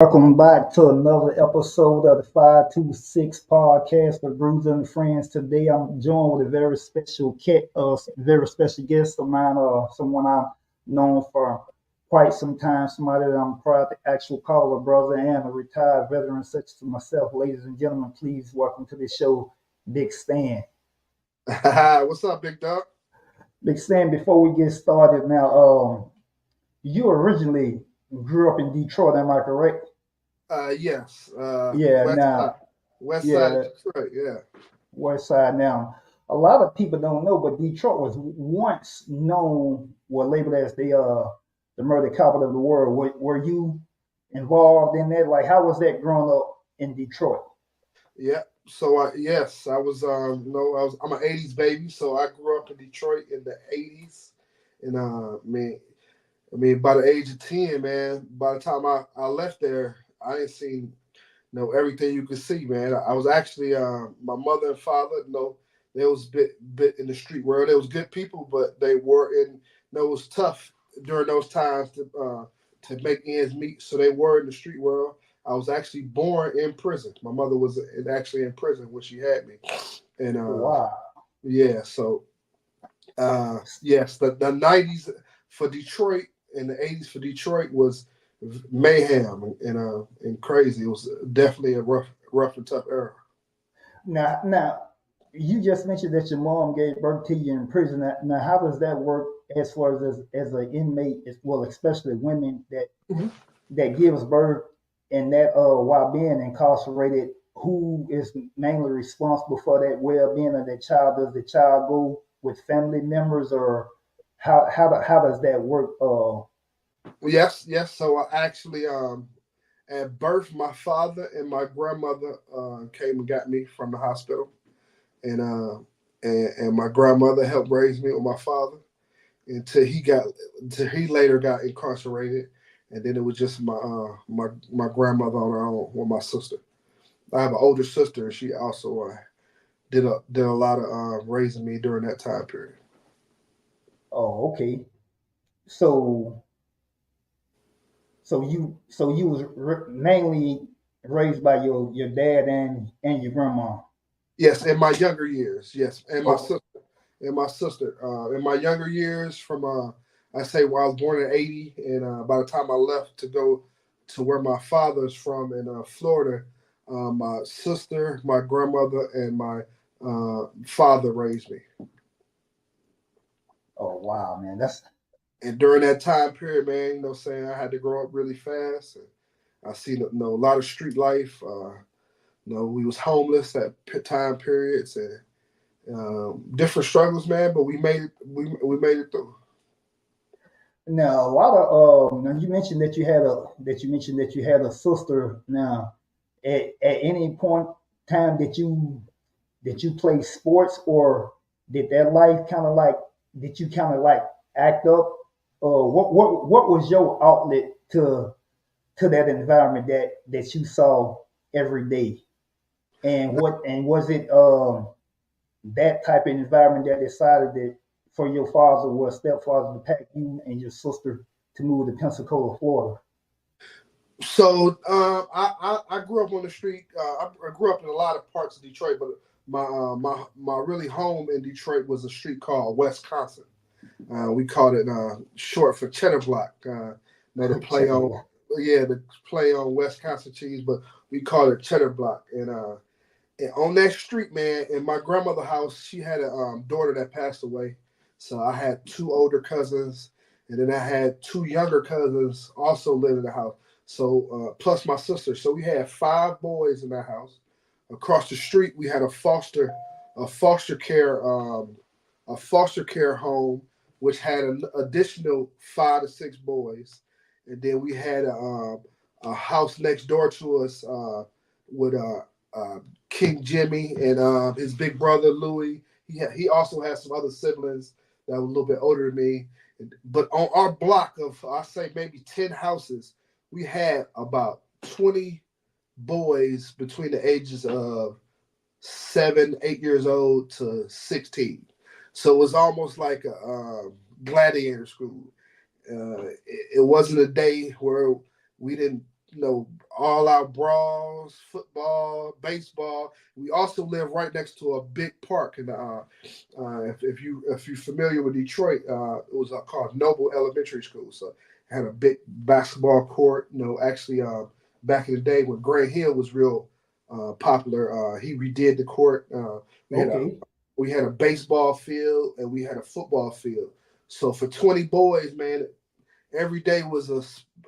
Welcome back to another episode of the 526 podcast with Brews and Friends. Today I'm joined with a very special guest of mine, someone I've known for quite some time, somebody that I'm proud to actually call a brother and a retired veteran such as myself. Ladies and gentlemen, please welcome to the show, Big Stan. What's up, big dog? Big Stan, before we get started now, you originally grew up in Detroit, am I correct? Yes. Yeah, West side, now, west side of yeah, Detroit. Yeah. West Side now. A lot of people don't know, but Detroit was once known, well, labeled as the murder capital of the world. Were you involved in that? Like, how was that growing up in Detroit? Yeah. So yes, I was. No, I'm an '80s baby, so I grew up in Detroit in the '80s, and by the age of 10, man, by the time I left there, I didn't see everything you could see, man. I was actually my mother and father, they was bit in the street world. They was good people, but they were it was tough during those times to make ends meet. So they were in the street world. I was actually born in prison. My mother was actually in prison when she had me, and Wow. yeah. So yes, the '90s for Detroit and the '80s for Detroit was mayhem and crazy. It was definitely a rough and tough era. Now, you just mentioned that your mom gave birth to you in prison. Now, how does that work as far as an inmate, well, especially women Mhm. that gives birth and that while being incarcerated, who is mainly responsible for that well-being of that child? Does the child go with family members, or how does that work? Yes, yes. So I actually at birth, my father and my grandmother came and got me from the hospital, and my grandmother helped raise me with my father until he later got incarcerated, and then it was just my grandmother on her own with my sister. I have an older sister, and she also did a lot of raising me during that time period. Oh, okay. So so you was mainly raised by your dad and your grandma. Yes, in my younger years, yes, and my Oh, sister. In my younger years, from I say, well, I was born in '80, and by the time I left to go to where my father's from in Florida, my sister, my grandmother, and my father raised me. oh wow, man, that's And during that time period, man, saying I had to grow up really fast. And I seen a lot of street life. We was homeless at time periods and different struggles, man. But we made it. We made it through. now a lot of now you mentioned that you had a sister. Now, at any point time that you play sports, or did that life kind of like did you kind of like act up? What was your outlet to that environment that you saw every day? And was it that type of environment that decided that for your father or stepfather to pack you and your sister to move to Pensacola, Florida? So I grew up on the street. I grew up in a lot of parts of Detroit, but my really home in Detroit was a street called Wisconsin. We called it short for Cheddar Block. The play Cheddar on Block. the play on Wisconsin cheese, but we called it Cheddar Block. And on that street, man, in my grandmother's house, she had a daughter that passed away. So I had two older cousins, and then I had two younger cousins also living in the house. So plus my sister. So we had five boys in that house. Across the street, we had a foster care, a foster care home, which had an additional 5 to 6 boys, and then we had a house next door to us with King Jimmy and his big brother Louis. He also has some other siblings that were a little bit older than me. But on our block of I say maybe 10 houses, we had about 20 boys between the ages of 7, 8 years old to 16. So it was almost like a gladiator school. It wasn't a day where we didn't all out brawls, football, baseball. We also live right next to a big park, and if you're familiar with Detroit, it was called Noble Elementary School. So it had a big basketball court. Actually, back in the day when Grant Hill was real popular, he redid the court. We had a Okay. we had a baseball field and we had a football field. So for 20 boys, man, every day was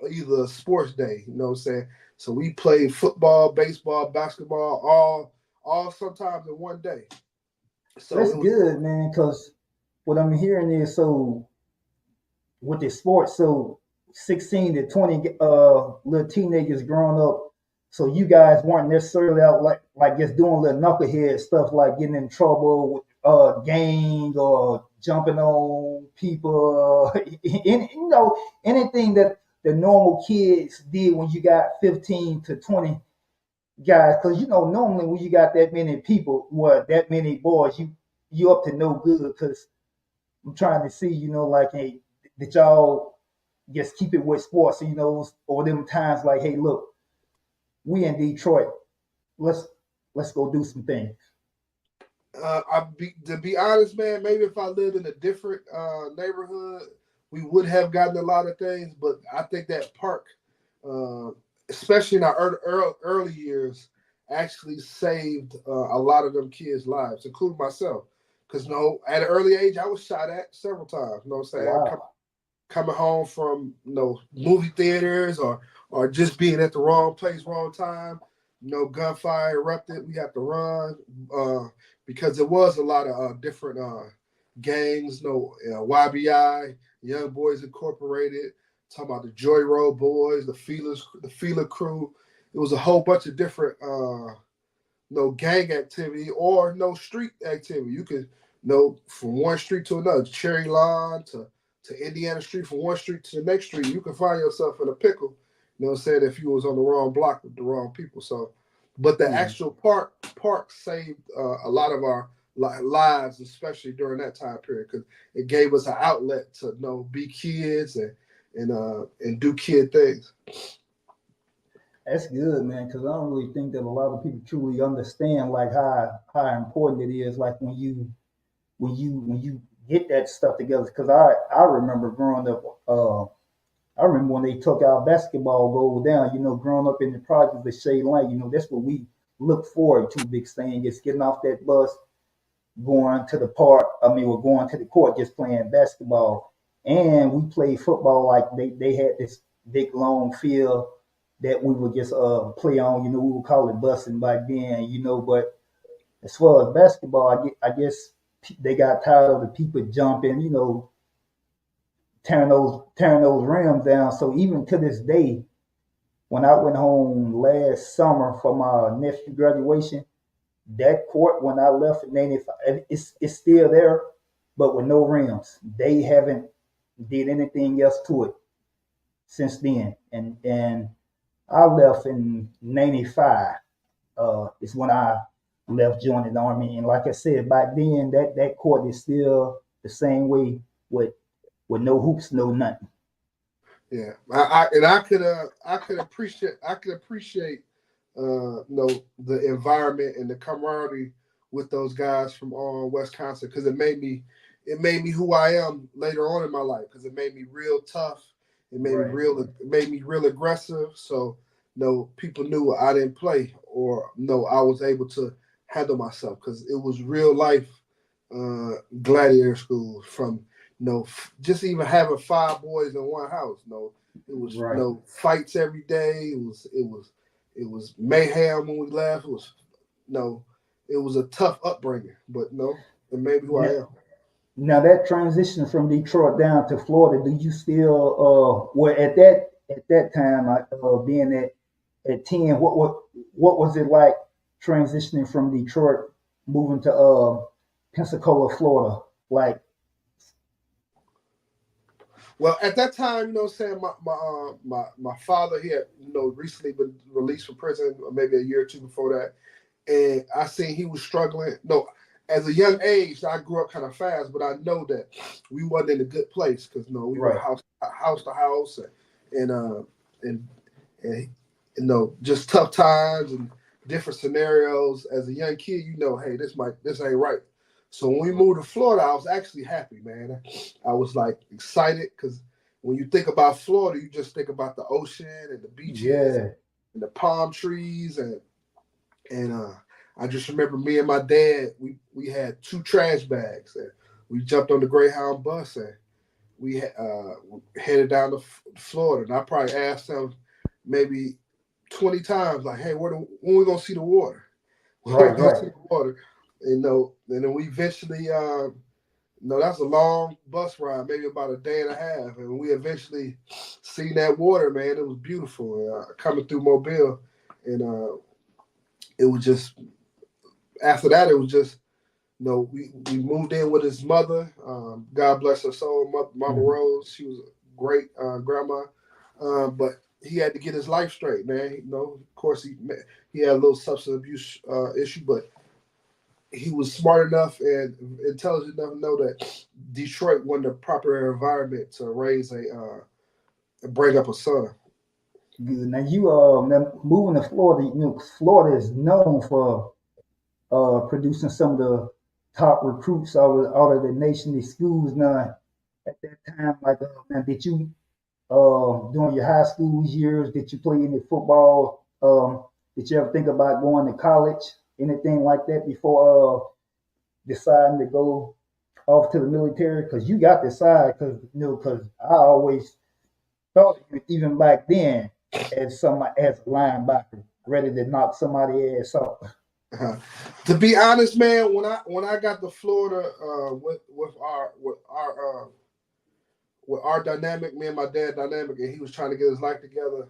either a sports day. You know what I'm saying? So we played football, baseball, basketball, all sometimes in one day. So That's it was. good, man. Because what I'm hearing is so with the sports, so 16 to 20 little teenagers growing up. So you guys weren't necessarily out like just doing little knucklehead stuff like getting in trouble with gang or jumping on people, anything that the normal kids did when you got 15 to 20 guys. Because normally when you got that many people, that many boys, you up to no good. Because I'm trying to see, like, hey, that y'all just keep it with sports, or them times like, hey, look, we in Detroit, let's let's go do some things. To be honest, man, maybe if I lived in a different neighborhood, we would have gotten a lot of things. But I think that park, uh, especially in our early years, actually saved a lot of them kids' lives, including myself. Because at an early age, I was shot at several times. You know what I'm saying? Wow. Coming home from movie theaters or just being at the wrong place, wrong time. Gunfire erupted. We had to run because there was a lot of different gangs. YBI, Young Boys Incorporated. Talking about the Joy Road Boys, the Feeler Crew. It was a whole bunch of different no gang activity or no street activity. You could from one street to another, Cherry Lawn to Indiana Street, from one street to the next street, you can find yourself in a pickle. You know what I'm saying? If you was on the wrong block with the wrong people. So, but the Yeah. actual park saved a lot of our lives, especially during that time period, because it gave us an outlet to be kids and do kid things. That's good, man, because I don't really think that a lot of people truly understand like how important it is, like when you get that stuff together. Because I remember growing up, I remember when they took our basketball goal down. Growing up in the projects of Shea Lane, that's what we look forward to. Big thing is getting off that bus, going to the park. I mean, we're going to the court, just playing basketball, and we played football. Like they had this big long field that we would just play on. We would call it busing back then. But as far as basketball, I guess they got tired of the people jumping. Tearing those rims down. So even to this day, when I went home last summer for my nephew graduation, that court when I left in '85, it's still there, but with no rims. They haven't did anything else to it since then. And I left in '95. Is when I left joining the army. And like I said, back then that court is still the same way with no hoops, no nothing. Yeah, I could appreciate the environment and the camaraderie with those guys from Wisconsin, because it made me who I am later on in my life, because it made me real tough. Right. It made me real aggressive. So people knew I didn't play, or I was able to handle myself, because it was real life gladiator school. From just even having five boys in one house. It was Right. fights every day. It was mayhem when we left. No, it was a tough upbringing, but it made me who I Now, am. now that transition from Detroit down to Florida, do you still well at that time being at 10, what was it like transitioning from Detroit moving to Pensacola, Florida? Like, Well, at that time, what I'm saying, my father, he had recently been released from prison, maybe a year or two before that, and I seen he was struggling. No, as a young age, I grew up kind of fast, but I know that we wasn't in a good place, because we were right. house to house, and and just tough times and different scenarios. As a young kid, hey, this ain't right. So when we moved to Florida, I was actually happy, man. I was like excited because when you think about Florida, you just think about the ocean and the beaches Yeah. and the palm trees and I just remember me and my dad, we had 2 trash bags and we jumped on the Greyhound bus and we headed down to Florida. And I probably asked him maybe 20 times, like, hey, when we gonna see the water? When we Right. gonna see Right. the water? And then we eventually that's a long bus ride, maybe about a day and a half. And we eventually seen that water, man. It was beautiful coming through Mobile. And it was just, after that, it was just, we moved in with his mother. God bless her soul, Mama Mhm. Rose. She was a great grandma. But he had to get his life straight, man. Of course, he had a little substance abuse issue, but he was smart enough and intelligent enough to know that Detroit wasn't the proper environment to raise bring up a son. Good. Now you now moving to Florida. Florida is known for producing some of the top recruits out of the nation. The schools now at that time, like now, did you during your high school years, did you play any football? Did you ever think about going to college? Anything like that before deciding to go off to the military? Because you got to decide. Because I always thought of you even back then as a linebacker, ready to knock somebody ass off. Uh, to be honest, man, when I got to Florida with our dynamic, me and my dad dynamic, and he was trying to get his life together.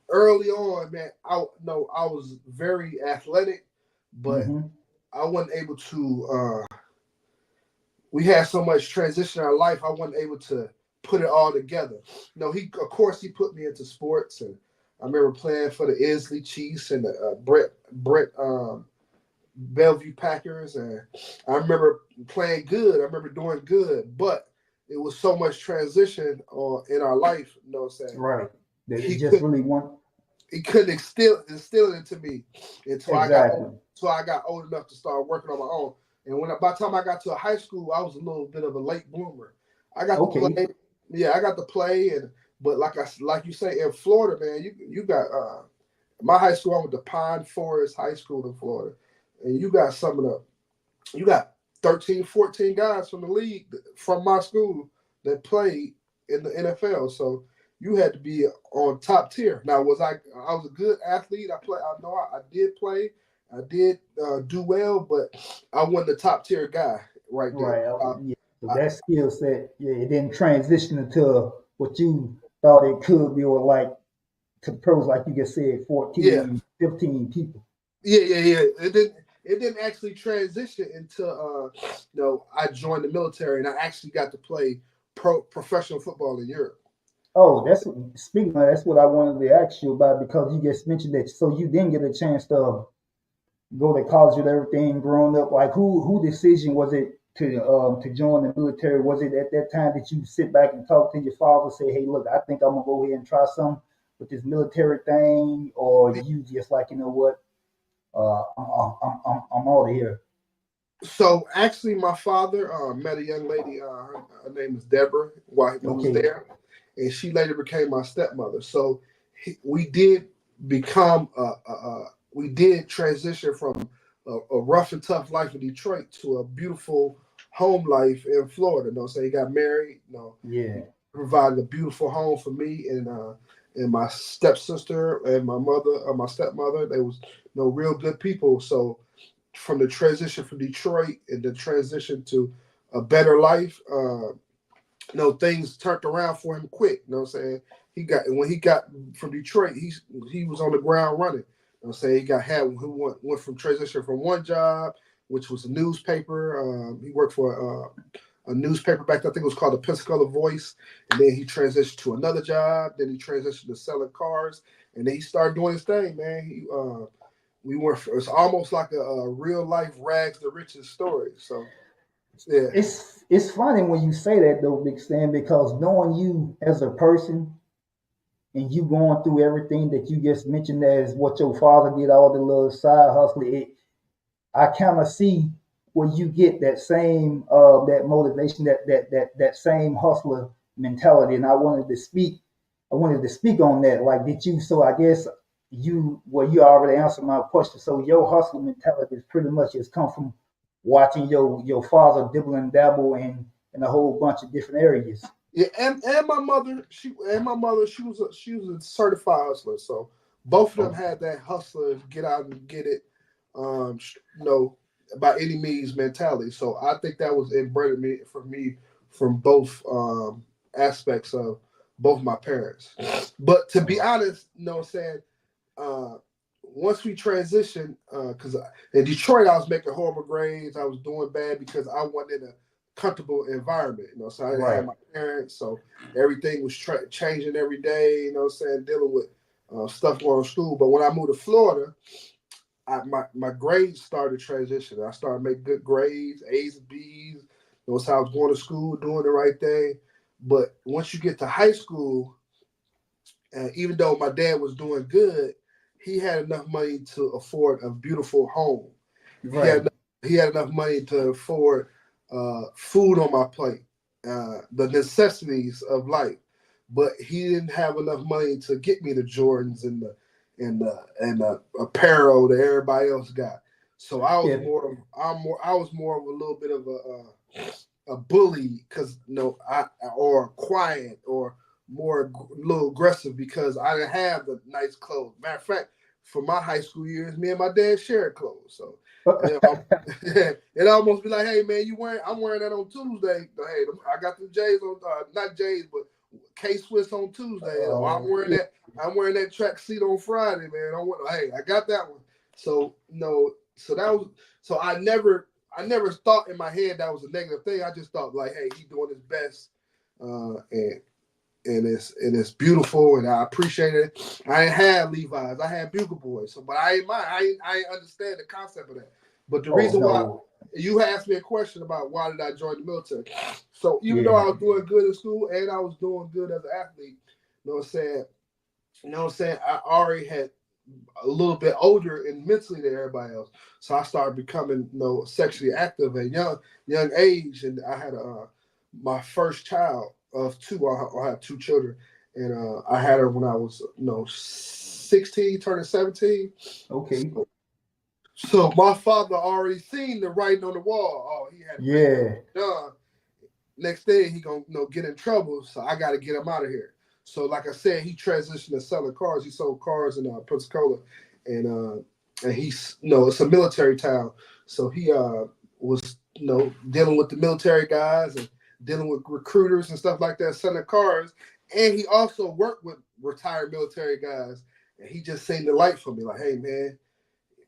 Early on, man, I was very athletic, but Hmm. I wasn't able to. We had so much transition in our life, I wasn't able to put it all together. Of course, he put me into sports, and I remember playing for the Isley Chiefs and the Brett Bellevue Packers, and I remember playing good. I remember doing good, but it was so much transition in our life. You know what I'm saying? Right. That it He just couldn't really want he couldn't instill it into me exactly. until I got old enough to start working on my own. And by the time I got to high school, I was a little bit of a late bloomer. I got to Okay. play, yeah, I got to play, and but like you say in Florida, man, you got my high school. I went to Pine Forest High School in Florida, and you got 13, 14 guys from the league from my school that played in the NFL. So you had to be on top tier. Now, I was a good athlete. I know I did play. I did do well, but I wasn't the top tier guy right there. Right. Yeah. So that skill set, yeah, it didn't transition into what you thought it could be, or like to pros, like you just said, Yeah, 14, 15 people. yeah. It didn't actually transition until I joined the military and I actually got to play professional football in Europe. Oh, speaking of that's what I wanted to ask you about because you just mentioned that. So you didn't get a chance to go to college with everything growing up. Like who decision was it to join the military? Was it at that time that you sit back and talk to your father, say, "Hey, look, I think I'm gonna go ahead and try something with this military thing," or you just like, you know what, I'm out of here. So actually, my father met a young lady. Her name is Deborah while we was Okay. there, and she later became my stepmother. So we did become we did transition from a rough and tough life in Detroit to a beautiful home life in Florida. So he got married. He Yeah. provided a beautiful home for me and my stepsister and my stepmother. They was real good people. So from the transition from Detroit and the transition to a better life, things turned around for him quick. You know what I'm saying? When he got from Detroit, he was on the ground running. You know what I'm saying? Went from transition from one job, which was a newspaper. He worked for a newspaper back then. I think it was called the Pensacola Voice. And then he transitioned to another job. Then he transitioned to selling cars. And then he started doing his thing, man. It's almost like a real life rags to riches story. So yeah, It's funny when you say that though, Big Stan, because knowing you as a person, and you going through everything that you just mentioned as what your father did, all the little side hustle, I kind of see where you get that same that motivation, that same hustler mentality. And I wanted to speak on that. Like, did you? So I guess you already answered my question. So your hustle mentality is pretty much has come from watching your father dibble and dabble in a whole bunch of different areas. Yeah, and my mother, she was a certified hustler. So both of them Oh, had that hustler, get out and get it, you know, by any means mentality. So I think that was inbred me from both aspects of both my parents. But to be oh, honest, you know what I'm saying, uh, once we transitioned, because in Detroit I was making horrible grades, I was doing bad because I wasn't in a comfortable environment, you know. So I didn't have right. my parents, so everything was changing every day, you know what I'm saying, dealing with stuff going to school. But when I moved to Florida, my grades started transitioning. I started making good grades, A's and B's. You know, so I was going to school, doing the right thing. But once you get to high school, even though my dad was doing good, he had enough money to afford a beautiful home. He had Right. enough, he had enough money to afford food on my plate, the necessities of life. But he didn't have enough money to get me the Jordans and the apparel that everybody else got. So Yeah. I was more of a little bit of a bully because I or quiet or more a little aggressive because I didn't have the nice clothes. Matter of fact, for my high school years, me and my dad shared clothes. So you know, it almost be like, hey man, I'm wearing that on Tuesday. Hey, I got the J's on, not J's, but K Swiss on Tuesday. Or Yeah. I'm wearing that track suit on Friday, man. Hey, I got that one. So so that was, so I never thought in my head that was a negative thing. I just thought like, hey, he's doing his best, and it's beautiful, and I appreciate it. I ain't had Levi's, I had Bugle Boys, so but I ain't mind. I ain't understand the concept of that. But the Oh reason why no. you asked me a question about why did I join the military, so even though I Yeah. was doing good in school and I was doing good as an athlete, you know what I'm saying, I already had a little bit older and mentally than everybody else. So I started becoming, sexually active at young age, and I had my first child of two. I had two children, and I had her when I was 16, turning 17. Okay. So my father already seen the writing on the wall. Oh, he had a baby Yeah. done. Next day he gonna get in trouble, so I got to get him out of here. So like I said, he transitioned to selling cars. He sold cars in Pensacola, and he's it's a military town, so he was dealing with the military guys and dealing with recruiters and stuff like that, selling cars. And he also worked with retired military guys, and he just seen the light for me, like, hey man,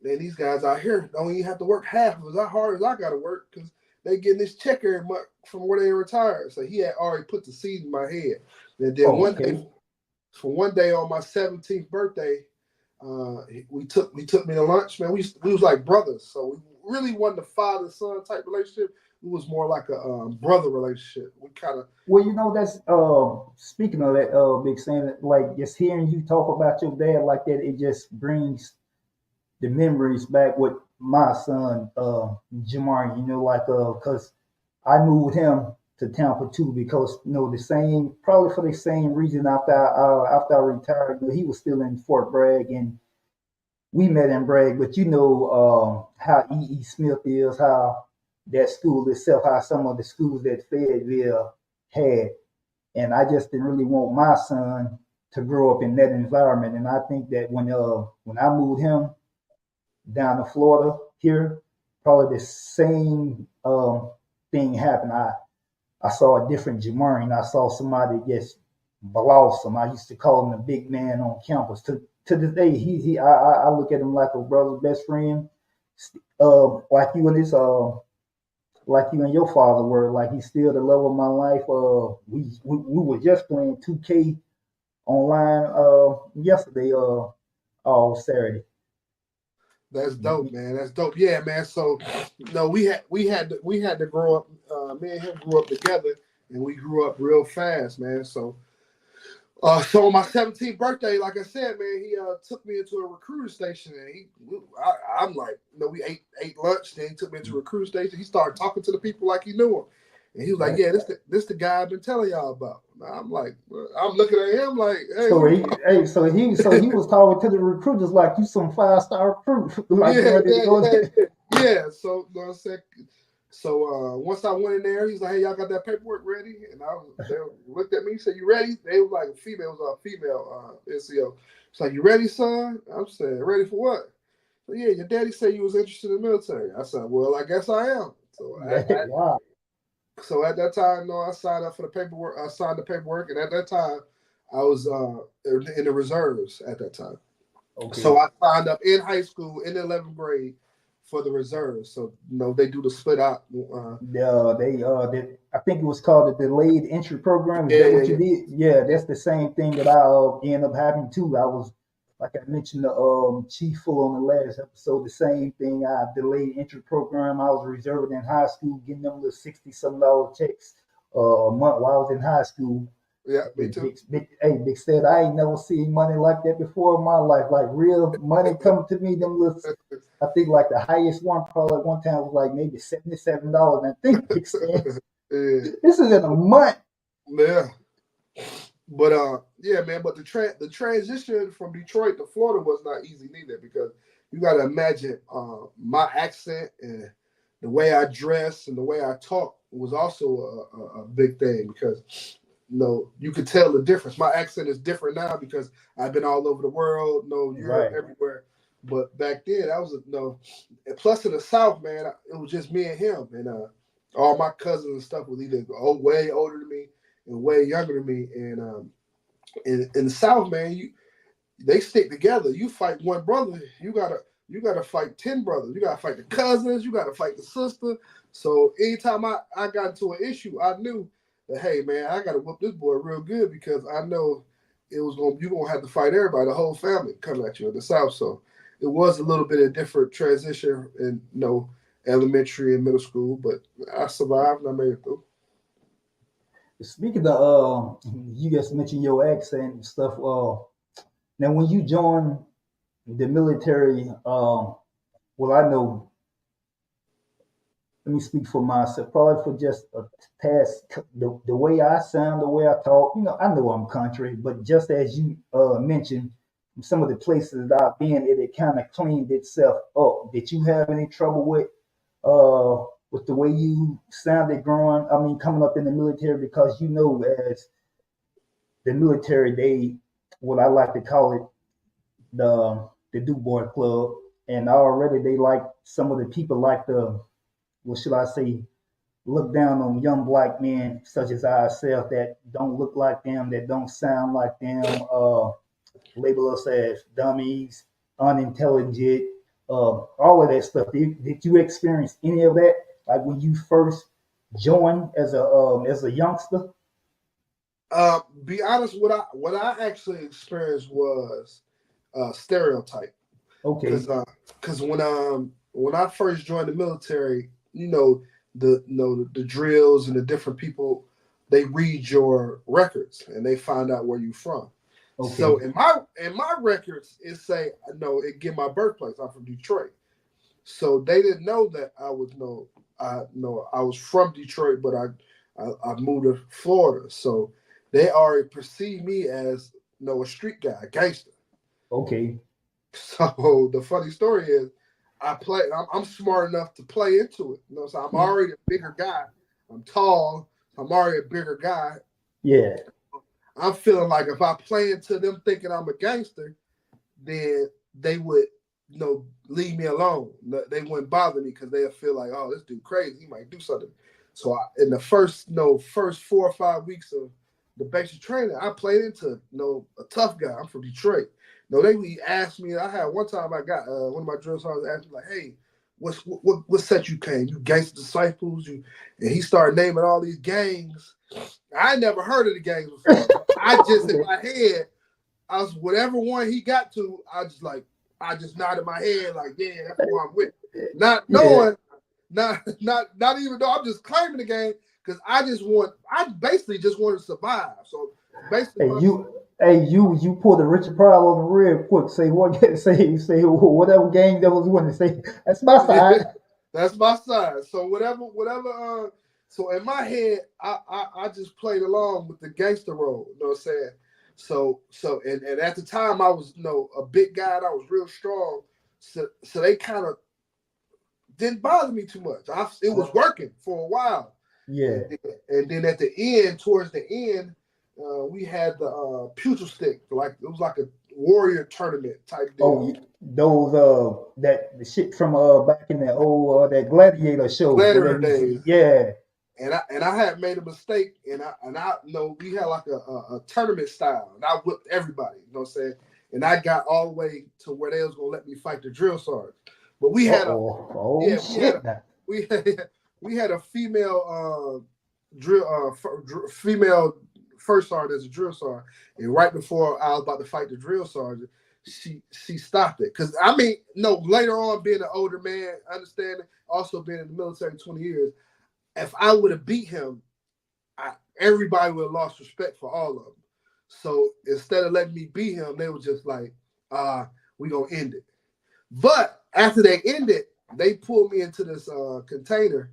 these guys out here don't even have to work half as hard as I got to work because they getting this check every month from where they retired. So he had already put the seed in my head. And then Oh, okay. one day on my 17th birthday, he took me to lunch. Man, we was like brothers, so we really wasn't a father son type relationship. It was more like a brother relationship. We kind of Well, that's speaking of that, big saying, like just hearing you talk about your dad like that, it just brings the memories back with my son, Jamar. Like because I moved him to Tampa too because the same, probably for the same reason. After I retired, he was still in Fort Bragg, and we met in Bragg. But how E. Smith is, how that school itself, how some of the schools that Fayetteville had, and I just didn't really want my son to grow up in that environment. And I think that when I moved him down to Florida here, probably the same thing happened. I saw a different Jamarian. I saw somebody just blossom. I used to call him the big man on campus. To this day, I look at him like a brother, best friend. Like you and like you and your father were. Like he's still the love of my life. We were just playing 2K online yesterday. All Saturday. That's dope, man. That's dope. Yeah, man. So, we had to grow up. Me and him grew up together, and we grew up real fast, man. So, So on my 17th birthday, like I said, man, he took me into a recruiter station, and I'm like, we ate lunch. Then he took me into a recruiter station. He started talking to the people like he knew him, and he was like, "Yeah, this the guy I've been telling y'all about." And I'm like, I'm looking at him like, "Hey, so he was talking to the recruiters like you some 5-star recruit, like you yeah, ready to yeah, go yeah, there. yeah." So, you know what I'm saying? So once I went in there, he's like, "Hey, y'all got that paperwork ready?" And they looked at me, said, "You ready?" They were like, female NCO. It's like, "You ready, son?" I'm saying, "Ready for what?" So, yeah, your daddy said you was interested in the military. I said, "Well, I guess I am." So Wow. at that time, no, I signed up for the paperwork. I signed the paperwork, and at that time, I was in the reserves at that time. So Okay. I signed up in high school in the 11th grade for the reserves. So they do the split out. They I think it was called the delayed entry program. Is Yeah, that yeah, what you yeah. did? Yeah, that's the same thing that I ended up having too. I was like I mentioned the chief full on the last episode. The same thing. I delayed entry program. I was reserved in high school, getting them little $60 checks a month while I was in high school. Yeah, me Hey, too. Big said I ain't never seen money like that before in my life. Like real money coming to me. Them little, I think like the highest one probably at one time was like maybe $77. And I think Big said Yeah, this is in a month. yeah. But yeah, man. But the transition from Detroit to Florida was not easy neither because you got to imagine my accent and the way I dress and the way I talk was also a big thing because you could tell the difference. My accent is different now because I've been all over the world, Europe, Right. everywhere. But back then, I was and plus in the South, man, it was just me and him, and all my cousins and stuff was either way older than me and way younger than me, and in the South, man, they stick together. You fight one brother, you gotta fight 10 brothers. You gotta fight the cousins. You gotta fight the sister. So anytime I got into an issue, I knew that hey man, I gotta whoop this boy real good because I know you're gonna have to fight everybody, the whole family coming at you in the South. So it was a little bit of different transition in elementary and middle school, but I survived and I made it through. Speaking of, you just mentioned your accent and stuff. Now when you join the military, well, I know let me speak for myself, probably for just a past the way I sound, the way I talk. I know I'm country, but just as you mentioned, some of the places that I've been, it kind of cleaned itself up. Did you have any trouble with the way you sounded growing? I mean, coming up in the military, because as the military, they what I like to call it the Do Boy Club, and already they like some of the people like the what should I say look down on young black men such as ourselves that don't look like them, that don't sound like them, label us as dummies, unintelligent, all of that stuff. Did you experience any of that? Like when you first joined as a youngster? Be honest, what I actually experienced was stereotype. Okay, Because when I first joined the military, the drills and the different people, they read your records and they find out where you're from. So okay, in my records, it say no, it give my birthplace. I'm from Detroit. So they didn't know that I was I was from Detroit, but I moved to Florida. So they already perceive me as a street guy, a gangster. okay, So the funny story is, I'm smart enough to play into it. So I'm already a bigger guy. I'm tall. I'm already a bigger guy. yeah, I'm feeling like if I play into them thinking I'm a gangster, then they would, leave me alone. They wouldn't bother me because they'll feel like, oh, this dude crazy. He might do something. So in the first 4 or 5 weeks of the basic training, I played into, a tough guy. I'm from Detroit. They would ask me. I had one time I got one of my drill sergeants asked me like, "Hey, what set you came? You gangster disciples?" And he started naming all these gangs. I never heard of the gangs before. I just in okay, my head, I was whatever one he got to. I just nodded my head like, yeah, that's who I'm with, not yeah. knowing, not even though I'm just claiming the game because I basically just wanted to survive. So basically, Hey, what I'm you saying. Hey, you pulled the Richard Pryor on the rib quick. Say what? Say whatever game that was winning. Say that's my side. That's my side. So whatever. So in my head, I just played along with the gangster role. You know what I'm saying? And at the time I was a big guy and I was real strong. So they kind of didn't bother me too much. It was working for a while. Yeah. And then at the end, towards the end, we had the pugil stick. Like it was like a warrior tournament type deal. Oh, those that the shit from back in that old that gladiator show. Gladiator Whatever you days. see. Yeah. And I had made a mistake, and I know we had like a tournament style, and I whipped everybody. You know what I'm saying? And I got all the way to where they was gonna let me fight the drill sergeant. But we had we had a female female first sergeant as a drill sergeant, and right before I was about to fight the drill sergeant, she stopped it. Because I mean, no, later on being an older man, understanding, also being in the military 20 years, if I would have beat him, everybody would have lost respect for all of them. So instead of letting me beat him, they were just like, we gonna end it. But after they ended, they pulled me into this container,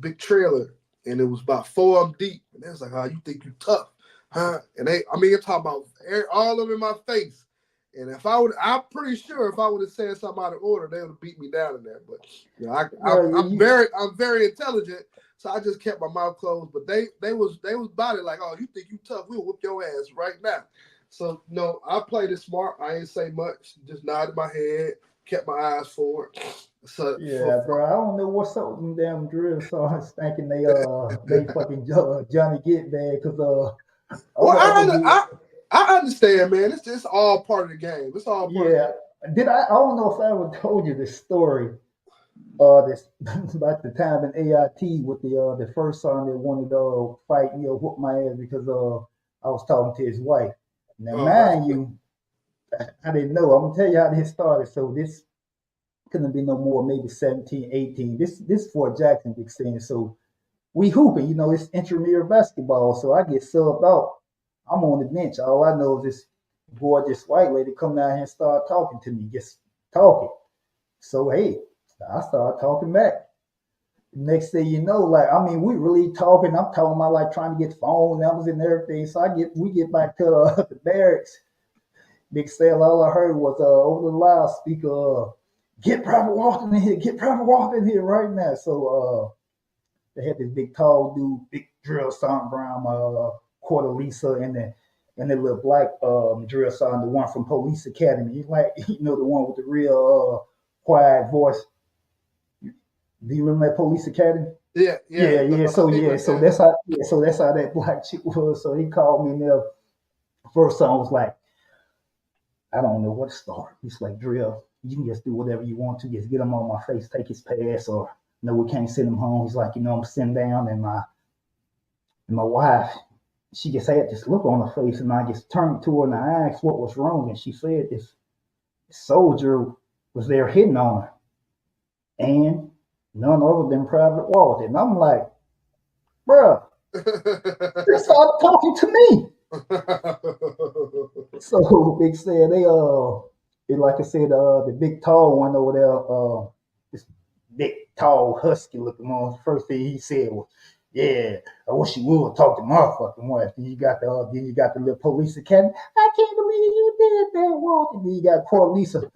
big trailer, and it was about 4 of them deep. And they was like, you think you tough, huh? And you're talking about all of them in my face. And I'm pretty sure if I would have said something out of order, they would have beat me down in there. But I'm very intelligent, so I just kept my mouth closed. But they was about it like, you think you tough? We'll whoop your ass right now. So no, I played it smart. I ain't say much. Just nodded my head, kept my eyes forward. So yeah, bro. I don't know what's up with them damn drill sergeants thinking they fucking Johnny Get bad because I understand, man. It's just all part of the game. It's all part of the game. Did I don't know if I ever told you this story. This about the time in AIT with the first son that wanted to fight me or whoop my ass because I was talking to his wife. Now, mind you, I didn't know. I'm gonna tell you how this started. So this couldn't be no more, maybe 17, 18. This Fort Jackson big thing. So we hooping, it's intramural basketball. So I get subbed out. I'm on the bench. All I know is this gorgeous white lady come down here and start talking to me, just talking. So hey, I started talking back. Next thing you know, we really talking. I'm talking about like trying to get phone numbers and everything. So we get back to the barracks. Big Sale, all I heard was over the loudspeaker, get Private Walton in here, get Private Walton in here right now. So they had this big tall dude, big drill sergeant Brown, Quarter Lisa, and the little black drill sergeant, the one from Police Academy. He's like, the one with the real quiet voice. Do you remember that Police Academy? Yeah. So that's how that black chick was. So he called me and the first song was like, I don't know what to start. He's like, Drill, you can just do whatever you want to. Just get him on my face, take his pass, or no, we can't send him home. He's like, I'm sitting down, and my wife, she just had this look on her face, and I just turned to her and I asked what was wrong, and she said this soldier was there hitting on her, and none other than Private Walton. And I'm like, bruh, they started talking to me. So Big said like I said, the big tall one over there, this big tall husky looking one. First thing he said was, "Yeah, I wish you would talk to my fucking wife." Then you got the little Police Academy. I can't believe you did that, Walter. Then you got poor Lisa.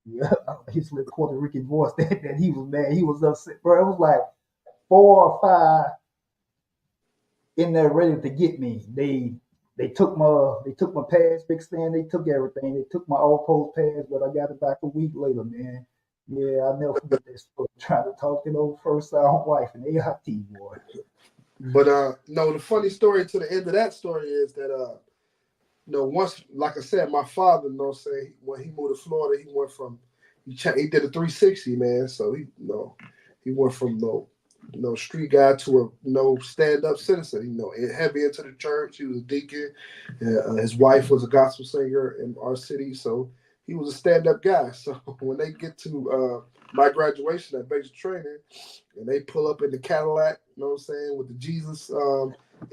Yeah. His little Puerto Rican voice that he was mad. He was upset, bro. It was like 4 or 5 in there ready to get me. They took my pass, Big Stan. They took everything. They took my all post pass, but I got it back a week later, man. Yeah, I'll never forget this. Trying to talk to the old first time wife and AIT boy. But no, the funny story to the end of that story is that once, like I said, my father, say when he moved to Florida, he went from he did a 360, man. So he went from street guy to a stand-up citizen. Heavy into the church. He was a deacon. His wife was a gospel singer in our city, so he was a stand-up guy. So when they get to my graduation at basic training, and they pull up in the Cadillac, with the Jesus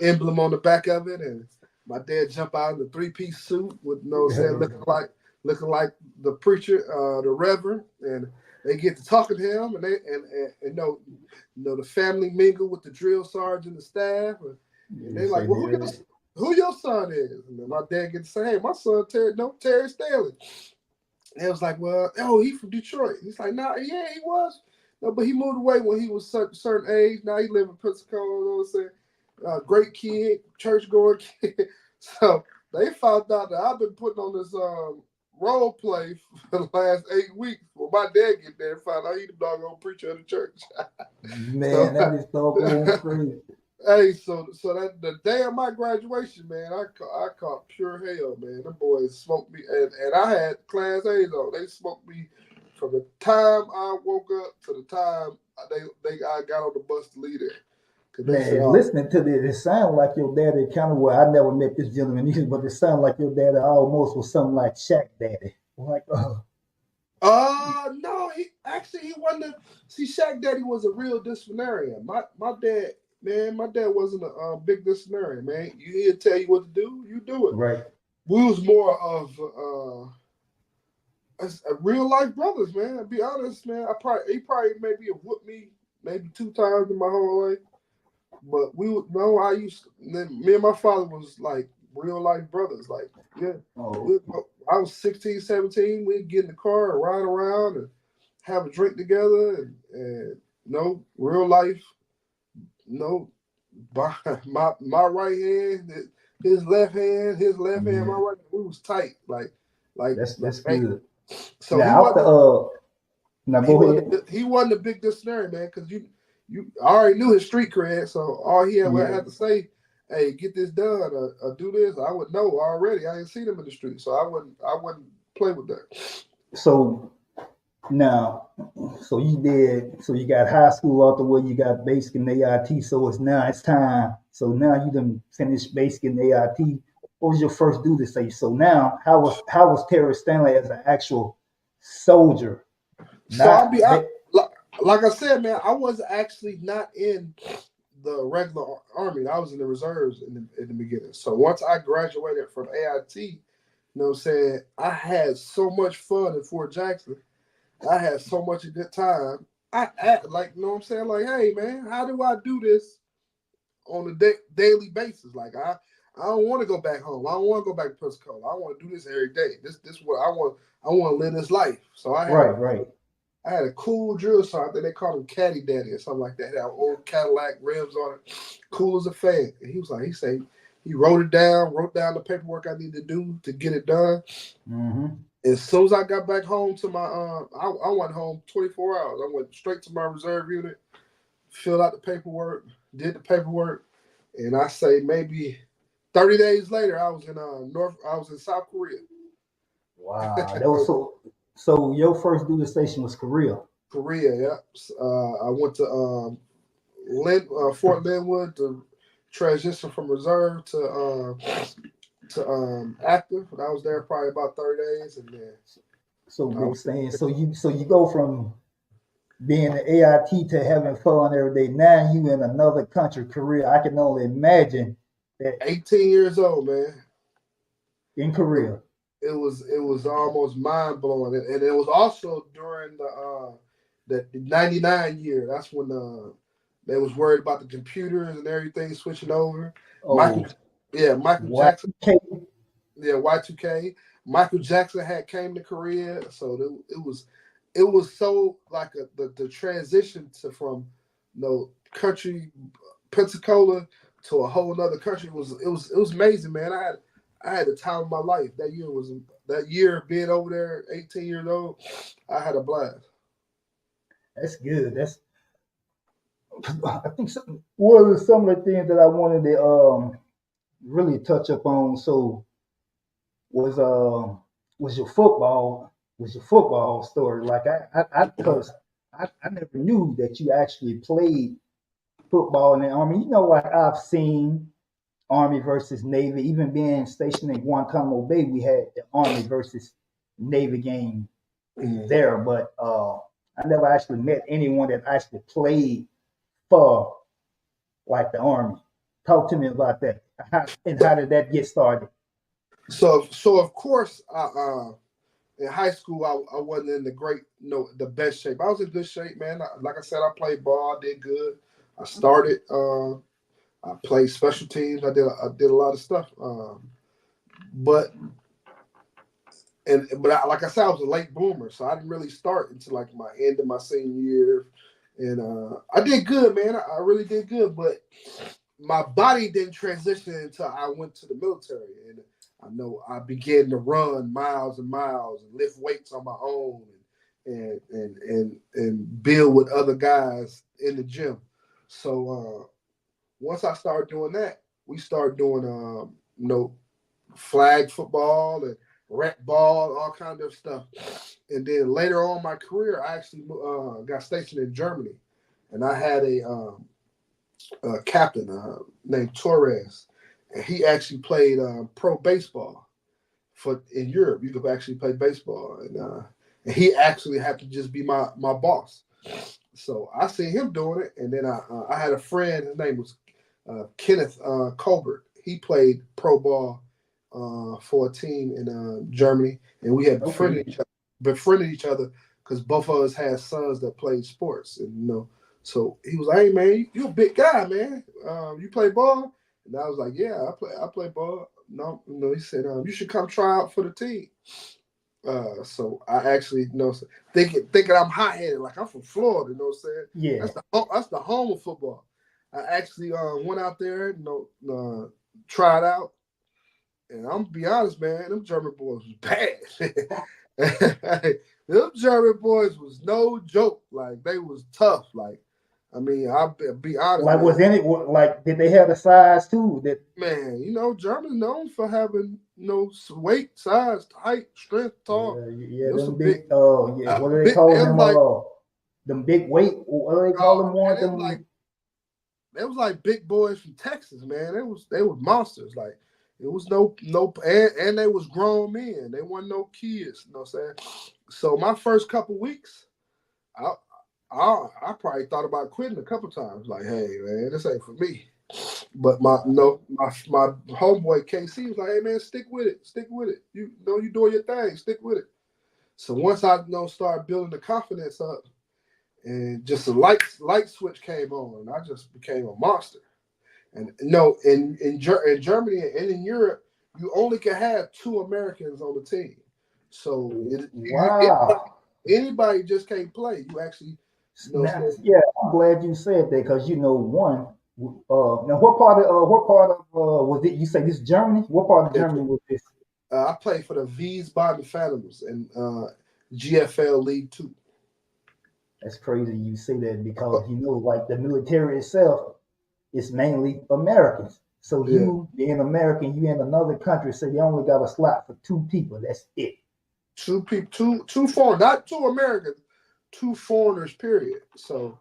emblem on the back of it, and My dad jump out in the 3-piece suit with saying looking like the preacher, the reverend, and they get to talking to him, and the family mingle with the drill sergeant, the staff, and they like, well, who your son is? And then my dad gets to say, hey, my son Terry Stanley. And it was like, well, he from Detroit. He's like, nah, yeah, he was. No, but he moved away when he was a certain age. Now he live in Pensacola, you know what I'm saying? Great kid, church-going kid. So they found out that I've been putting on this role play for the last 8 weeks. Well, my dad get there and found out he the doggone preacher of the church. Man, that is so crazy. Hey, so that the day of my graduation, man, I caught pure hell, man. The boys smoked me, and I had Class A's on. They smoked me from the time I woke up to the time I got on the bus to leave there. Man, listening to this, it sounds like your daddy kind of I never met this gentleman either, but it sounds like your daddy almost was something like Shaq daddy. Like, no, he wasn't. See, Shaq daddy was a real disciplinarian. My dad. Man, my dad wasn't a big disciplinarian, man. He'd tell you what to do, you do it. Right. We was more of real life brothers, man. To be honest, man, he probably maybe have whooped me maybe 2 times in my whole life. But me and my father was like real life brothers. Like, yeah. Oh. I was 16, 17. We'd get in the car and ride around and have a drink together and real life. My right hand, his left hand, my right hand. We was tight, like that's good. So now, he wasn't a big disciplinarian, man, because you I already knew his street cred, so all he had to say, hey, get this done or do this. I would know already. I didn't see them in the street, so I wouldn't play with that. So now, you got high school out the way, you got basic and AIT, so it's time. So now you done finished basic and AIT. What was your first duty say? So now, how was Terry Stanley as an actual soldier? So like I said, man, I was actually not in the regular army. I was in the reserves in the beginning. So once I graduated from AIT, you know what I'm saying, I had so much fun in Fort Jackson. I had so much a good time. I like, you know what I'm saying? Like, hey, man, how do I do this on a daily basis? Like, I don't want to go back home. I don't want to go back to Pensacola. I want to do this every day. This is what I want. I want to live this life. So I had a cool drill sergeant. I think they called him Caddy Daddy or something like that. He had old Cadillac rims on it, cool as a fan. And he wrote down the paperwork I need to do to get it done. Mm-hmm. As soon as I got back home to my, I went home 24 hours. I went straight to my reserve unit, filled out the paperwork, did the paperwork, and I say maybe 30 days later, I was in South Korea. Wow, that was so. Your first duty station was Korea. Korea, yeah. I went to Fort Linwood to transition from reserve to active. And I was there probably about 30 days, and then. So big saying. So you go from being an AIT to having fun every day. Now you in another country, Korea. I can only imagine that. 18 years old, man. In Korea. It was almost mind blowing, and it was also during the 99 year. That's when they was worried about the computers and everything switching over. Oh. Michael Jackson. Yeah, Y2K. Michael Jackson came to Korea, so it was so like the transition from country Pensacola to a whole other country it was amazing, man. I had the time of my life. That year being over there, 18 years old, I had a blast. That's good. I think one of some of the things that I wanted to really touch up on was your football story. Like I never knew that you actually played football in the Army. Like I've seen Army versus Navy. Even being stationed in Guantanamo Bay, we had the Army versus Navy game there. But I never actually met anyone that actually played for like the Army. Talk to me about that. how did that get started? So of course, in high school, I wasn't in the best shape. I was in good shape, man. Like I said, I played ball, I did good. I started. I played special teams. I did a lot of stuff. But like I said, I was a late bloomer, so I didn't really start until like my end of my senior year, and I did good, man. I really did good, but my body didn't transition until I went to the military, and I know I began to run miles and miles and lift weights on my own, and build with other guys in the gym. So once I started doing that, we started doing flag football and rec ball, all kind of stuff. And then later on in my career, I actually got stationed in Germany, and I had a captain named Torres, and he actually played pro baseball in Europe. You could actually play baseball, and he actually had to just be my boss. So I seen him doing it, and then I had a friend. His name was Kenneth Colbert. He played pro ball for a team in Germany, and we had befriended each other because both of us had sons that played sports, and so he was like, "Hey man, you a big guy, man. You play ball?" And I was like, "Yeah, I play ball." No, he said, "You should come try out for the team." So I actually, thinking I'm hot headed, like I'm from Florida, you know what I'm saying? Yeah. That's the home of football. I actually went out there, tried out, and I'm gonna be honest, man, them German boys was bad. Them German boys was no joke. Like they was tough. Like, I mean, I'll be honest, Like, man. did they have the size too? That Man, Germans known for having weight, size, height, strength, tall. yeah, It was them some big, big yeah, what do they big. call It was them? like, Them big weight. What do they call oh them? man, One it was like them. they was like big boys from Texas, man. They was monsters. Like it was and they was grown men. They weren't no kids. You know what I'm saying? So my first couple weeks, I I probably thought about quitting a couple times. Like, hey man, this ain't for me. But my homeboy KC was like, hey man, stick with it, stick with it. You know you doing your thing, stick with it. So once I start building the confidence up, and just a light switch came on, and I just became a monster. And no, in Germany and in Europe, you only can have two Americans on the team. So Wow. anybody just can't play. You actually, Now, say, yeah, I'm glad you said that because one. Now, what part of was it? You say this Germany? What part of Germany was this? I played for the Wiesbaden Phantoms in GFL League Two. That's crazy you say that because like the military itself is mainly Americans. So Yeah, you being American, you in another country, so you only got a slot for two people. That's it. two people, two foreign, not two Americans, two foreigners. Period. So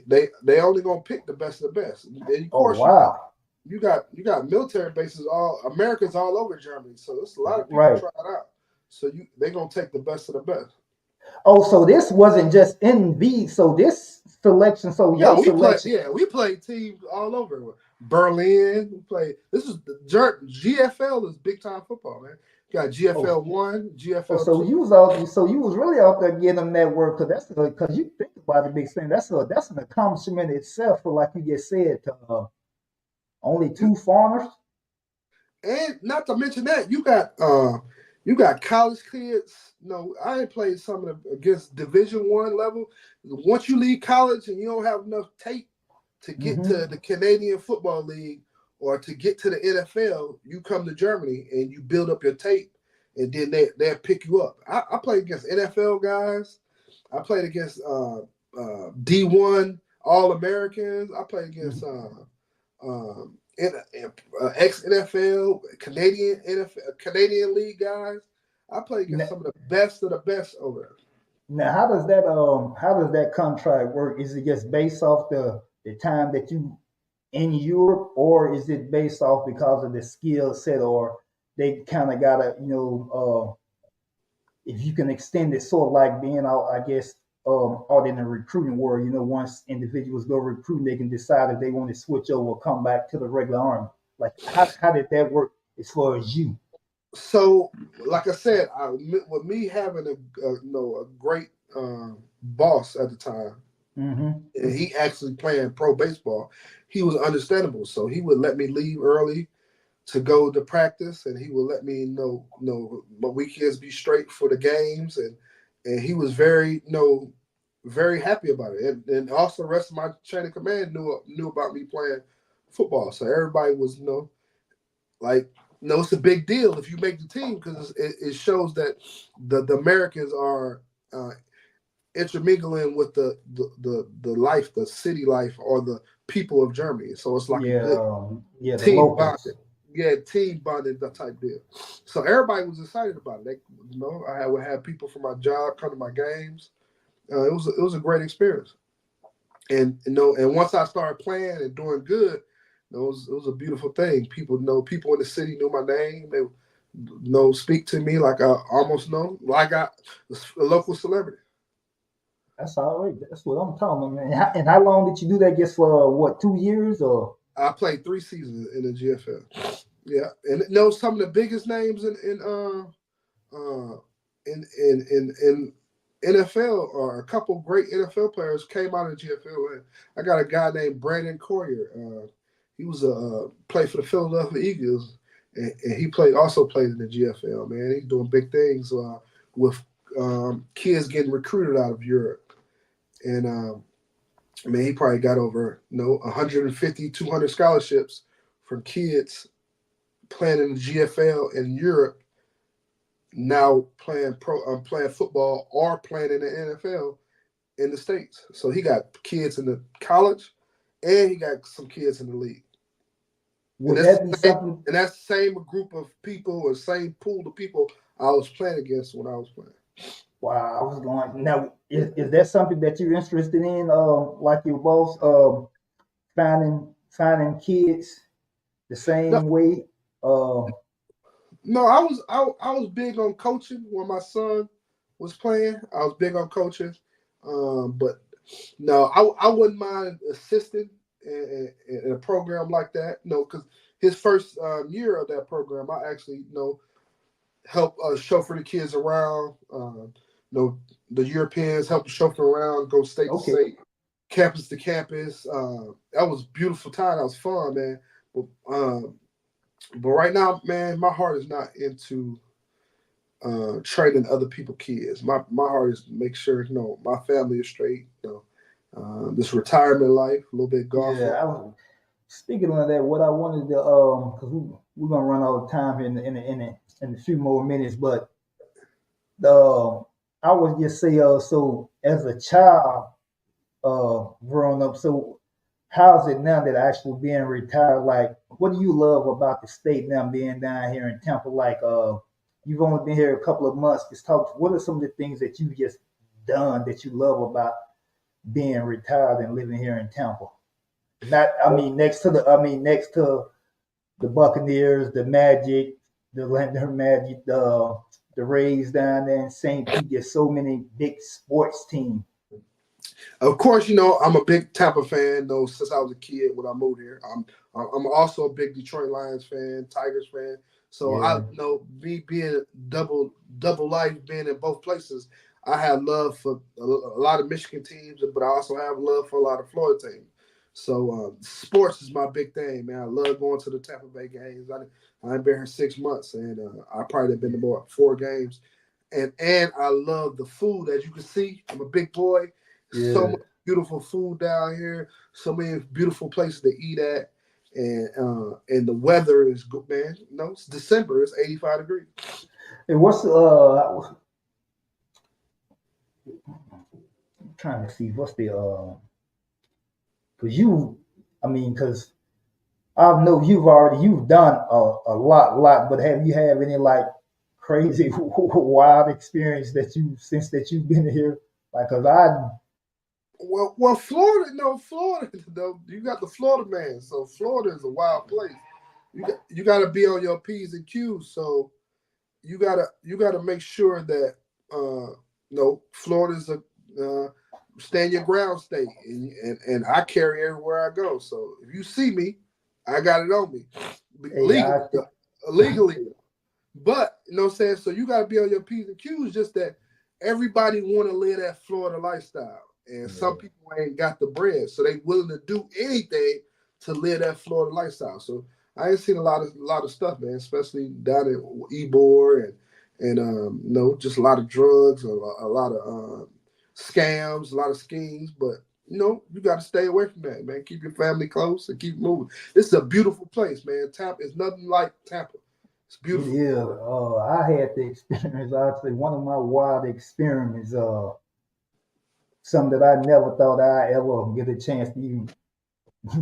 they only gonna pick the best of the best. And of Oh course wow. you got military bases all Americans all over Germany. So there's a lot of people Right. trying out. So they gonna take the best of the best. Oh, so this wasn't just in V. So this selection, so Yeah, your selection. we played teams all over. Berlin, we played. This is the GFL is big time football, man. You got Oh, GFL one, oh, GFL so two. you was out. So you was really out there getting them that work because because you think about it, big thing. That's an accomplishment itself. For like you just said, to only You two foreigners. and not to mention that you got college kids. No, I ain't played some of them against Division 1 level. Once you leave college and you don't have enough tape to get Mm-hmm. to the Canadian Football League or to get to the NFL, you come to Germany and you build up your tape, and then they'll pick you up. I played against NFL guys. I played against D1 All Americans. I played against ex NFL Canadian League guys. I played against some of the best over there. Now, how does that contract work? Is it just based off the time that you in Europe, or is it based off because of the skill set, or they kind of gotta if you can extend it sort of like being out, I guess out in the recruiting world, once individuals go recruiting, they can decide if they want to switch over or come back to the regular army. Like how did that work as far as you? So, like I said, with me having a great boss at the time, Mm-hmm. and he actually playing pro baseball, he was understandable. So he would let me leave early to go to practice, and he would let me know my weekends be straight for the games, and he was very happy about it. And also the rest of my chain of command knew about me playing football. So everybody was like, it's a big deal if you make the team because it shows that the Americans are intermingling with the life, the city life, or the people of Germany. So it's like a Yeah, good yeah, the team bonding. locals. Yeah, team bonding that type deal. So everybody was excited about it. Would have people from my job come to my games. It was a great experience. And once I started playing and doing good, it was a beautiful thing. People in the city knew my name. They speak to me like I almost know, like I a local celebrity. That's all right. That's what I'm talking about, man. And how long did you do that? Just for what, 2 years or? I played 3 seasons in the GFL. Yeah, and know some of the biggest names uh in NFL, or a couple great NFL players came out of the GFL. And I got a guy named Brandon Coyer. He was played for the Philadelphia Eagles, and he played in the GFL. Man, he's doing big things with kids getting recruited out of Europe. And man, he probably got over 150, 200 scholarships from kids playing in the GFL in Europe, now playing football or playing in the NFL in the States. So he got kids in the college, and he got some kids in the league. And Would that's that be the same, something? and that's the same group of people or same pool of people I was playing against when I was playing. Wow, I was going now. Is that something that you're interested in? Like your boss, finding kids the No, same way. Uh, no, I was big on coaching when my son was playing. I was big on coaching, but no, I wouldn't mind assisting in a program like that. No, because his first year of that program, I actually help chauffeur the kids around. The Europeans help chauffeur around, go state to okay. state, campus to campus. That was a beautiful time. That was fun, man. But right now, man, my heart is not into training other people's kids. My heart is to make sure my family is straight. This retirement life, a little bit golfing. Yeah, I was speaking of that. What I wanted to because we're gonna run out of time here in a few more minutes, but the I would just say so as a child growing up, so how's it now that actually being retired? Like, what do you love about the state now being down here in Tampa? Like, you've only been here a couple of months. Just talk. What are some of the things that you just done that you love about being retired and living here in Tampa? Not, next to the Buccaneers, the Magic, the Atlanta Magic, the Rays down there in St. Pete. There's so many big sports teams. Of course, I'm a big Tampa fan. Though since I was a kid when I moved here, I'm also a big Detroit Lions fan, Tigers fan. So I Yeah. me being double life, being in both places, I have love for a lot of Michigan teams, but I also have love for a lot of Florida teams. So sports is my big thing, man. I love going to the Tampa Bay games. I've been here 6 months, and I probably have been to more 4 games. And I love the food. As you can see, I'm a big boy. So Yeah. much beautiful food down here. So many beautiful places to eat at, and the weather is good, man. It's December. It's 85 degrees. And what's I'm trying to see what's the because because I know you've done a lot, but have you have any like crazy wild experience that you since that you've been here? Like, cause I Well, Florida. No, Florida. Though you got the Florida man. So Florida is a wild place. You got to be on your P's and Q's. So you gotta make sure that Florida's a stand your ground state, and I carry everywhere I go. So if you see me, I got it on me. Hey, legally, illegally. But you know what I'm saying? So you gotta be on your P's and Q's, just that everybody wanna live that Florida lifestyle. And some yeah, people ain't got the bread. So they willing to do anything to live that Florida lifestyle. So I ain't seen a lot of stuff, man, especially down in Ybor and just a lot of drugs, a lot of scams, a lot of schemes. But you got to stay away from that, man. Keep your family close and keep moving. This is a beautiful place, man. Tampa is nothing like Tampa. It's it beautiful. is. I had the experience. I'd say one of my wild experiments. Something that I never thought I ever get a chance to even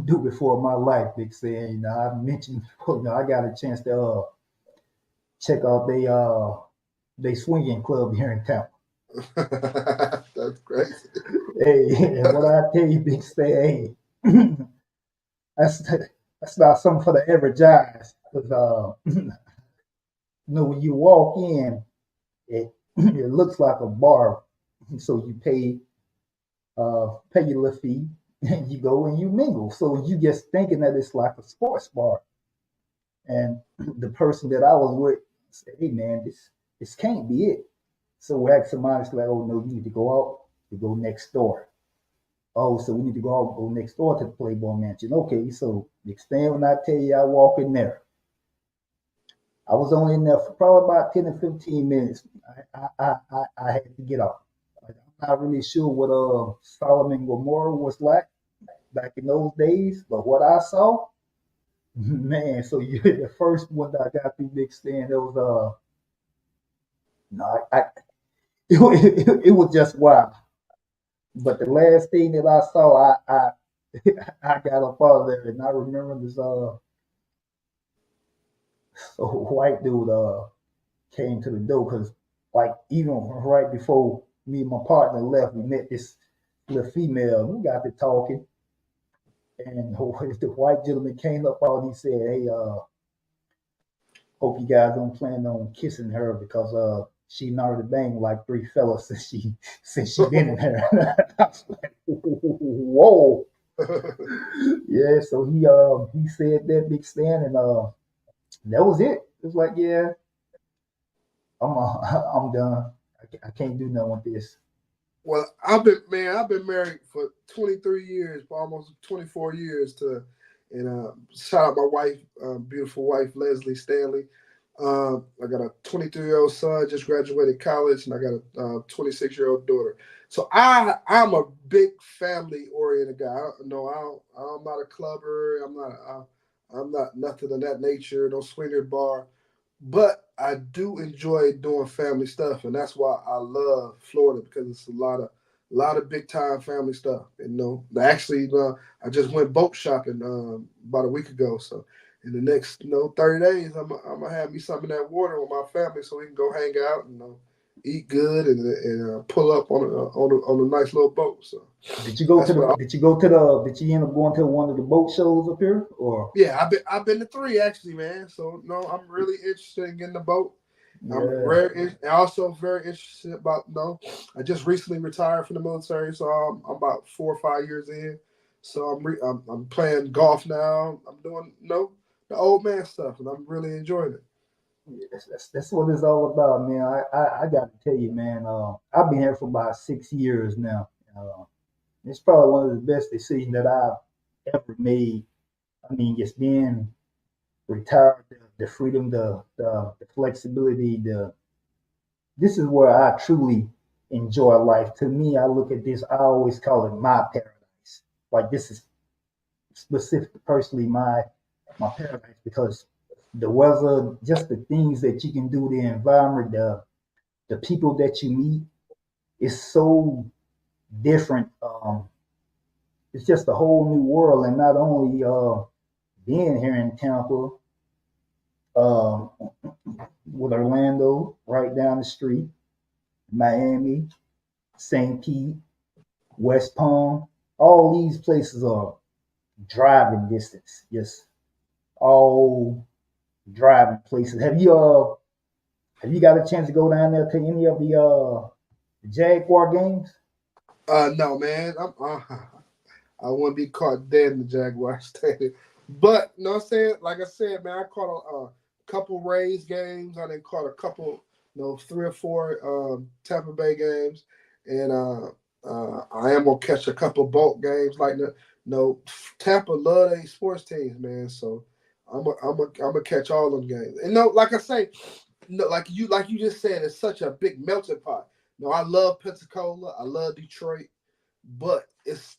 do before in my life. Big saying, I mentioned before, I got a chance to check out they swinging club here in town. That's crazy. Hey, and what I tell you, big say, hey, that's that's not something for the average eyes. Because when you walk in, it it looks like a bar, so you pay your little fee, and you go and you mingle. So you just thinking that it's like a sports bar. And the person that I was with said, "Hey man, this can't be it." So we asked somebody, it's like, "Oh no, you need to go out, you go next door." Oh, so we need to go out, go next door to the Playboy Mansion. Okay, so expand when I tell you I walk in there. I was only in there for probably about 10 or 15 minutes. I had to get off. Like, I'm not really sure what Solomon Gomorrah was like back in those days, but what I saw, man. So you the first one that I got through big stand, it was no, it was just wild. But the last thing that I saw, I got up out of there, and I remember this a white dude came to the door because like even right before me and my partner left, we met this little female. We got to talking, and the white gentleman came up out and he said, "Hey, hope you guys don't plan on kissing her because she already banged like three fellas since she been in there." I was like, whoa. Yeah, so he said that big stand and that was it. It was like, yeah, I'm done. I can't do nothing with this. Well, I've been married for 23 years, for almost 24 years and shout out my wife, beautiful wife Leslie Stanley. I got a 23-year-old son just graduated college, and I got a 26-year-old daughter. So I'm a big family oriented guy. I'm not a clubber. I'm not nothing of that nature. No swinger bar. But I do enjoy doing family stuff, and that's why I love Florida, because it's a lot of big time family stuff. And actually, I just went boat shopping about a week ago. So in the next 30 days, I'm gonna have me some of that water with my family, so we can go hang out and eat good and pull up on a nice little boat. So Did you go to that's the? what I. Did you go to the? Did you end up going to one of the boat shows up here? Or Yeah, I've been to three actually, man. So no, I'm really interested in getting the boat. yeah, Also very interested about I just recently retired from the military, so I'm about 4 or 5 years in. So I'm playing golf now. I'm doing the old man stuff, and I'm really enjoying it. yeah, that's what it's all about, man. I got to tell you, man. I've been here for about 6 years now. It's probably one of the best decisions that I've ever made. I mean, just being retired, the freedom, the flexibility, the this is where I truly enjoy life. To me, I look at this, I always call it my paradise. Like this is specific personally my paradise because the weather, just the things that you can do, the environment, the people that you meet is so different. It's just a whole new world, and not only being here in Tampa, um, with Orlando right down the street, Miami, St. Pete, West Palm, all these places are driving distance. Just all driving places. Have you got a chance to go down there to any of the Jaguar games? No, man, I wouldn't be caught dead in the Jaguar Stadium. But you know what I'm saying? Like I said, man, I caught a couple Rays games. I didn't caught a couple, 3 or 4 Tampa Bay games, and I am gonna catch a couple Bolt games. Like the Tampa love their sports teams, man. So I'm gonna catch all them games. And no, like I say, no, like you just said, it's such a big melting pot. No, I love Pensacola, I love Detroit, but it's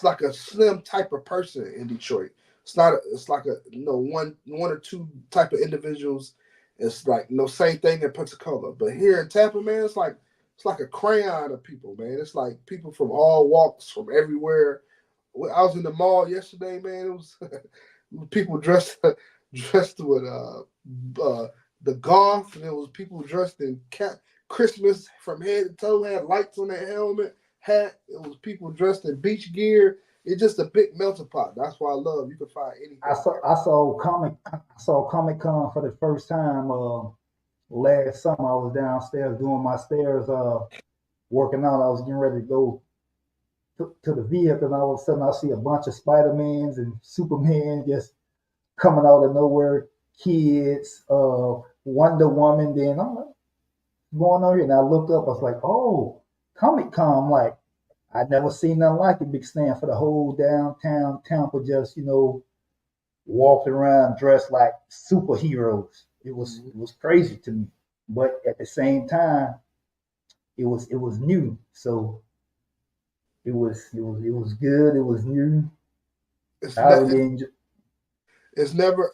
like a slim type of person in Detroit. It's not. It's like a one or two type of individuals. It's like same thing in Pensacola, but here in Tampa, man, it's like a crayon of people, man. It's like people from all walks, from everywhere. I was in the mall yesterday, man. It was people dressed with the golf, and there was people dressed in Christmas from head to toe, had lights on their helmet, hat. It was people dressed in beach gear. It's just a big melting pot. That's why I love. You can find I anything saw here. I saw Comic Con for the first time last summer. I was downstairs doing my stairs working out. I was getting ready to go to the vehicle, and all of a sudden I see a bunch of Spider-Mans and Superman just coming out of nowhere. Kids, Wonder Woman. Then I'm like, going on here, and I looked up. I was like, oh, Comic Con. Like, I'd never seen nothing like it. Big stand for the whole downtown Tampa. Just walking around dressed like superheroes. Mhm. It was crazy to me, but at the same time, it was new. So it was good. It was new. It's I ne- really enjoyed. it's never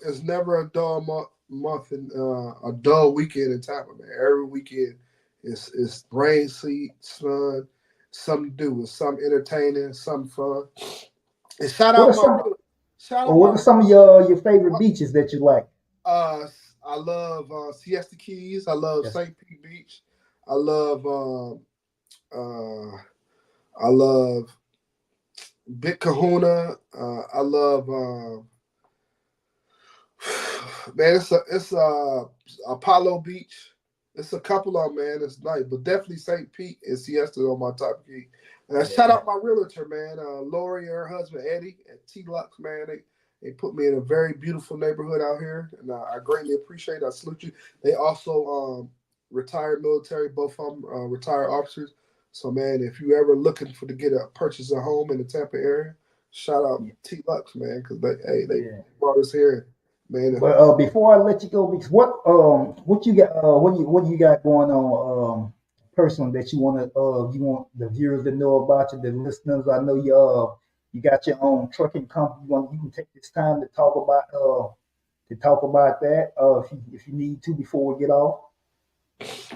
a dull month and a dull weekend in Tampa, man. Every weekend is rain, sleet, sun, something to do, it's something entertaining, something fun. And What are some shout or out what my are some of your favorite uh, beaches that you like? uh I love Siesta Keys. I love Yes. St. Pete Beach. I love uh I love Big Kahuna. I love man. It's Apollo Beach. It's a couple of them, man. It's nice, but definitely St. Pete and Siesta on my top key. And shout Yeah. out my realtor, man, Lori and her husband Eddie at T Lux, man. They put me in a very beautiful neighborhood out here, and I greatly appreciate it. I salute you. They also retired military, both of them retired officers. So, man, if you ever looking for to get a purchase a home in the Tampa area, shout out Yeah. T Lux, man, because they Yeah. brought us here, man. But before I let you go, because what you got what do you got going on personally that you want the viewers to know about you, the listeners? I know you got your own trucking company. You can take this time to talk about that if you need to before we get off.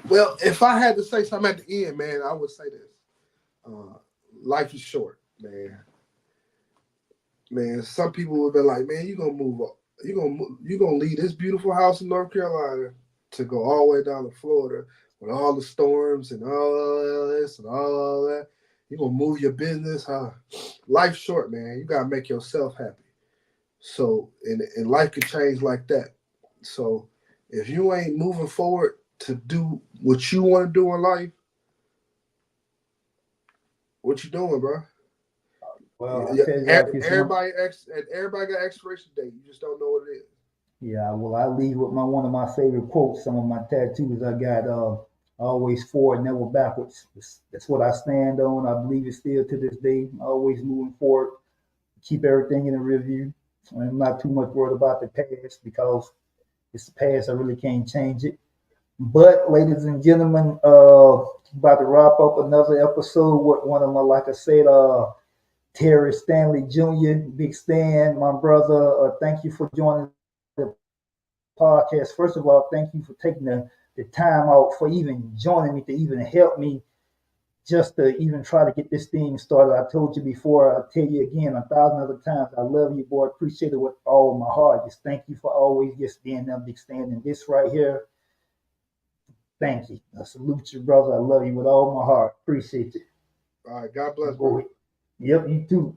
Well, if I had to say something at the end, man, I would say this: uh, life is short, man. Man, some people would be like, "Man, you gonna move up? You gonna leave this beautiful house in North Carolina to go all the way down to Florida with all the storms and all this and all that? You gonna move your business, huh? Life's short, man. You gotta make yourself happy. So, and life can change like that. So, if you ain't moving forward to do what you want to do in life, what you doing, bro? Well, I Yeah, tell you like this one. everybody got expiration date. You just don't know what it is. Yeah, well, I leave with my one of my favorite quotes. Some of my tattoos I got always forward, never backwards. That's what I stand on. I believe it still to this day. Always moving forward, keep everything in the review. I'm not too much worried about the past because it's the past. I really can't change it. But, ladies and gentlemen, about to wrap up another episode with one of my, like I said, Terry Stanley Jr., Big Stan, my brother. Thank you for joining the podcast. First of all, thank you for taking the time out for even joining me to even help me just to even try to get this thing started. I told you before, I'll tell you again 1,000 other times, I love you, boy. Appreciate it with all my heart. Just thank you for always just being there, big standing. This right here, thank you. I salute you, brother. I love you with all my heart. Appreciate you. All right, God bless, Go bro. ahead. Yep, you too.